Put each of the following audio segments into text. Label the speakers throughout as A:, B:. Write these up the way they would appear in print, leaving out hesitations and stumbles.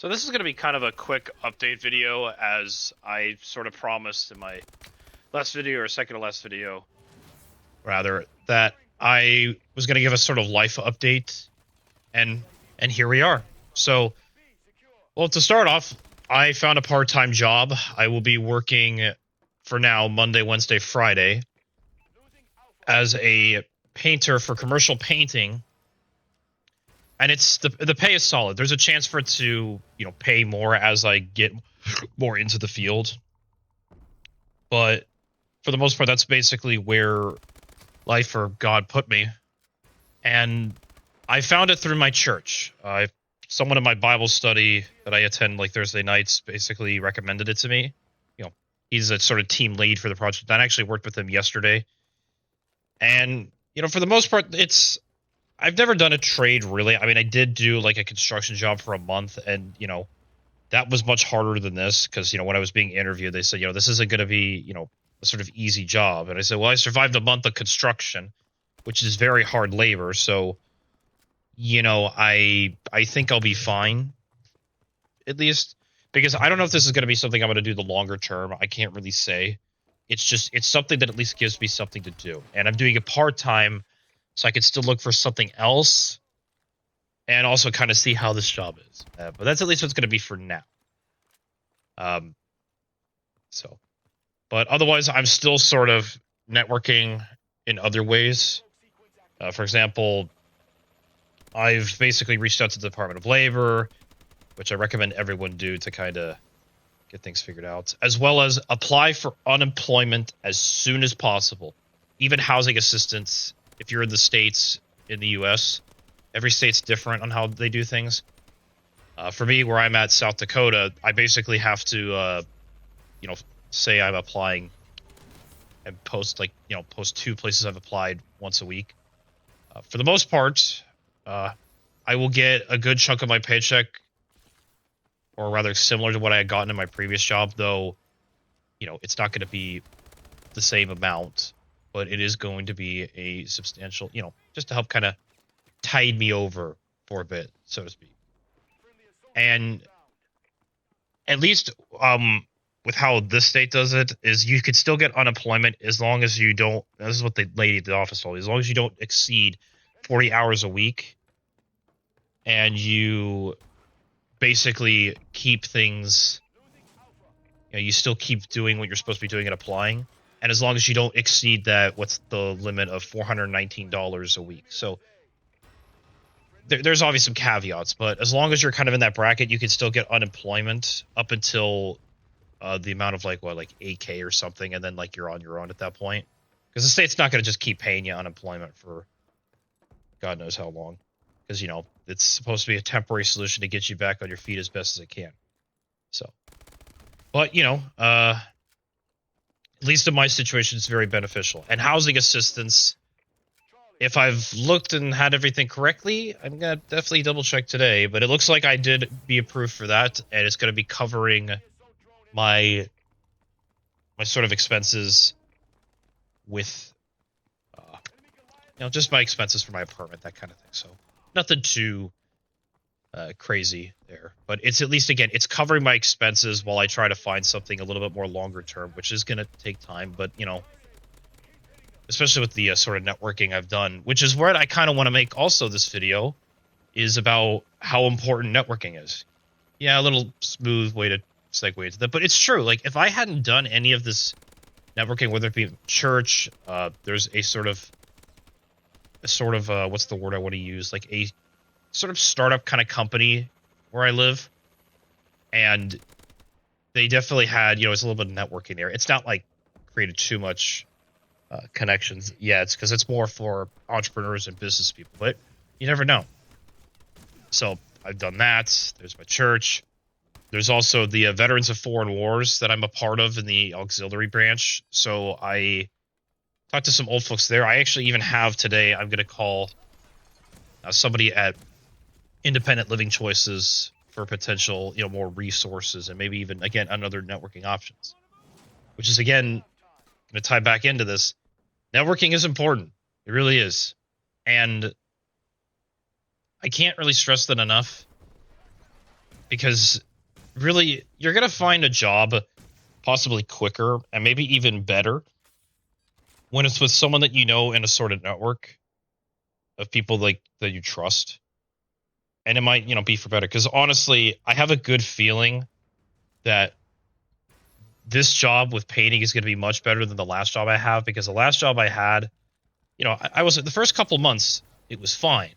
A: So this is going to be kind of a quick update video, as I sort of promised in my last video, or second to last video, rather, that I was going to give a sort of life update, and here we are. So, well, to start off, I found a part-time job. I will be working, for now, Monday, Wednesday, Friday, as a painter for commercial painting. And it's the pay is solid. There's a chance for it to, pay more as I get more into the field. But for the most part, that's basically where life or God put me. And I found it through my church. Someone in my Bible study that I attend like Thursday nights basically recommended it to me. He's a sort of team lead for the project. I actually worked with him yesterday. And, for the most part, I've never done a trade, really. I mean, I did do like a construction job for a month, and that was much harder than this, because when I was being interviewed, they said, this isn't going to be a sort of easy job. And I said, well, I survived a month of construction, which is very hard labor, so I think I'll be fine, at least, because I don't know if this is going to be something I'm going to do the longer term. I can't really say. It's something that at least gives me something to do, and I'm doing it part-time, so I could still look for something else and also kind of see how this job is. But that's at least what's going to be for now. But otherwise, I'm still sort of networking in other ways. For example, I've basically reached out to the Department of Labor, which I recommend everyone do to kind of get things figured out, as well as apply for unemployment as soon as possible, even housing assistance. If you're in the States, in the U.S., every state's different on how they do things. For me, where I'm at, South Dakota, I basically have to, say I'm applying and post, post 2 places I've applied once a week. For the most part, I will get a good chunk of my paycheck, or rather similar to what I had gotten in my previous job, though, it's not going to be the same amount, but it is going to be a substantial, just to help kind of tide me over for a bit, so to speak. And at least with how this state does it, is you could still get unemployment as long as you don't, this is what the lady at the office told me, as long as you don't exceed 40 hours a week, and you basically keep things, you still keep doing what you're supposed to be doing and applying. And as long as you don't exceed that, what's the limit of $419 a week. So there's obviously some caveats, but as long as you're kind of in that bracket, you can still get unemployment up until the amount of like 8K or something, and then you're on your own at that point. Because the state's not going to just keep paying you unemployment for God knows how long. Because, it's supposed to be a temporary solution to get you back on your feet as best as it can. So, but, at least in my situation, it's very beneficial. And housing assistance, if I've looked and had everything correctly, I'm going to definitely double check today, but it looks like I did be approved for that, and it's going to be covering my sort of expenses with, just my expenses for my apartment, that kind of thing. So nothing too crazy there, but it's at least, again, it's covering my expenses while I try to find something a little bit more longer term, which is going to take time, but especially with the sort of networking I've done, which is where I kind of want to make also this video, is about how important networking is. Yeah, a little smooth way to segue into that, but it's true. Like, if I hadn't done any of this networking, whether it be church, there's a sort of what's the word I want to use? Like a sort of startup kind of company where I live, and they definitely had, it's a little bit of networking there. It's not like created too much connections yet, because it's more for entrepreneurs and business people, but you never know. So I've done that. There's my church. There's also the Veterans of Foreign Wars that I'm a part of in the auxiliary branch. So I talked to some old folks there. I actually even have today, I'm going to call somebody at Independent Living Choices for potential, more resources, and maybe even, again, another networking options, which is, again, going to tie back into this. Networking is important. It really is. And I can't really stress that enough. because really, you're going to find a job possibly quicker and maybe even better when it's with someone that you know in a sort of network of people like that you trust. And it might, be for better. Because honestly, I have a good feeling that this job with painting is going to be much better than the last job I have, because the last job I had, I was the first couple months, it was fine.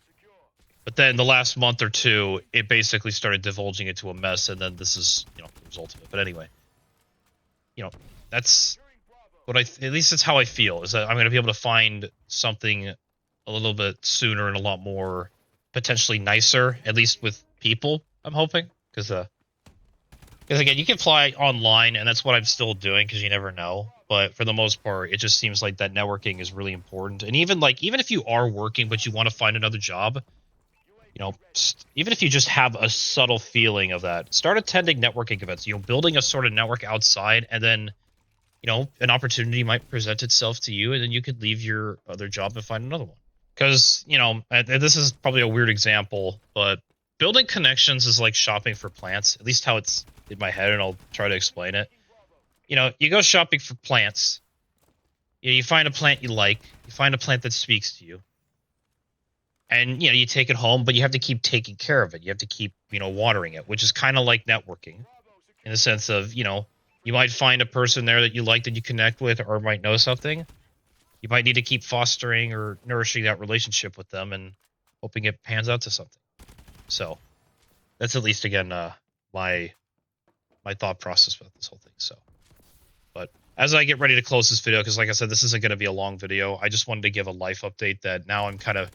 A: But then the last month or two, it basically started divulging into a mess, and then this is, the result of it. But anyway, that's what at least that's how I feel, is that I'm going to be able to find something a little bit sooner and a lot more potentially nicer, at least with people, I'm hoping. Because again, you can fly online, and that's what I'm still doing, because you never know. But for the most part, it just seems like that networking is really important. And even if you are working, but you want to find another job, even if you just have a subtle feeling of that, start attending networking events, building a sort of network outside, and then, an opportunity might present itself to you, and then you could leave your other job and find another one. Because, this is probably a weird example, but building connections is like shopping for plants, at least how it's in my head, and I'll try to explain it. You go shopping for plants, you find a plant you like, you find a plant that speaks to you, and, you take it home, but you have to keep taking care of it. You have to keep, watering it, which is kind of like networking in the sense of, you might find a person there that you like, that you connect with, or might know something. You might need to keep fostering or nourishing that relationship with them and hoping it pans out to something. So that's at least, again, my thought process with this whole thing. So, but as I get ready to close this video, because like I said, this isn't going to be a long video, I just wanted to give a life update that now I'm kind of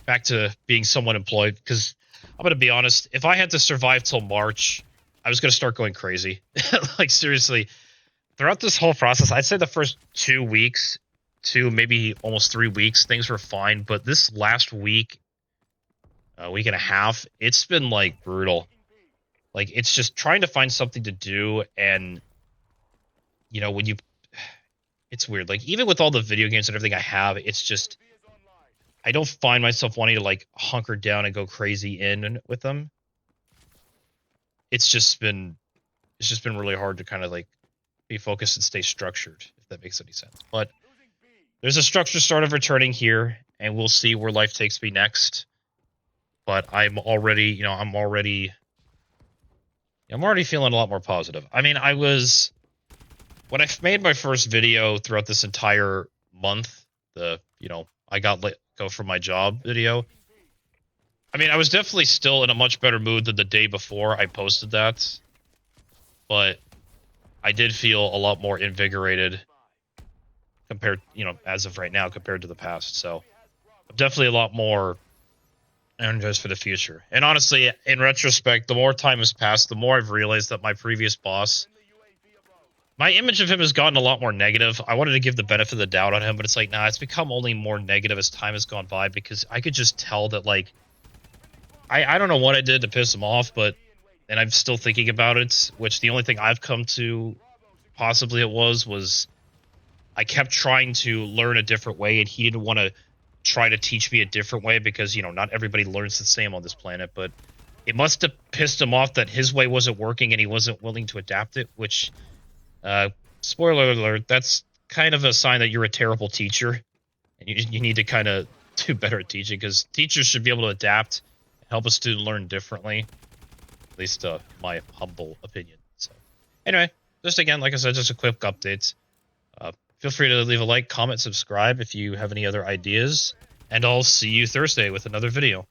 A: back to being somewhat employed, because I'm going to be honest, if I had to survive till March, I was going to start going crazy. Like, seriously, throughout this whole process, I'd say the first 2 weeks to maybe almost 3 weeks, things were fine. But this last week, a week and a half, it's been like brutal. Like, it's just trying to find something to do. And, it's weird. Like, even with all the video games and everything I have, it's just, I don't find myself wanting to like hunker down and go crazy in with them. It's just been really hard to kind of like be focused and stay structured, if that makes any sense. But there's a structure sort of returning here, and we'll see where life takes me next. But I'm already, I'm already feeling a lot more positive. I mean, when I made my first video throughout this entire month, I got let go from my job video, I mean, I was definitely still in a much better mood than the day before I posted that. But I did feel a lot more invigorated compared, as of right now, compared to the past. So I'm definitely a lot more energized for the future. And honestly, in retrospect, the more time has passed, the more I've realized that my previous boss, my image of him has gotten a lot more negative. I wanted to give the benefit of the doubt on him, but it's like, nah, it's become only more negative as time has gone by, because I could just tell that, like, I don't know what I did to piss him off, and I'm still thinking about it, which the only thing I've come to possibly it was I kept trying to learn a different way, and he didn't want to try to teach me a different way, because, not everybody learns the same on this planet. But it must have pissed him off that his way wasn't working and he wasn't willing to adapt it, which, spoiler alert, that's kind of a sign that you're a terrible teacher, and you need to kind of do better at teaching, because teachers should be able to adapt, help a student learn differently, at least my humble opinion. So anyway, just again, like I said, just a quick update. Feel free to leave a like, comment, subscribe if you have any other ideas, and I'll see you Thursday with another video.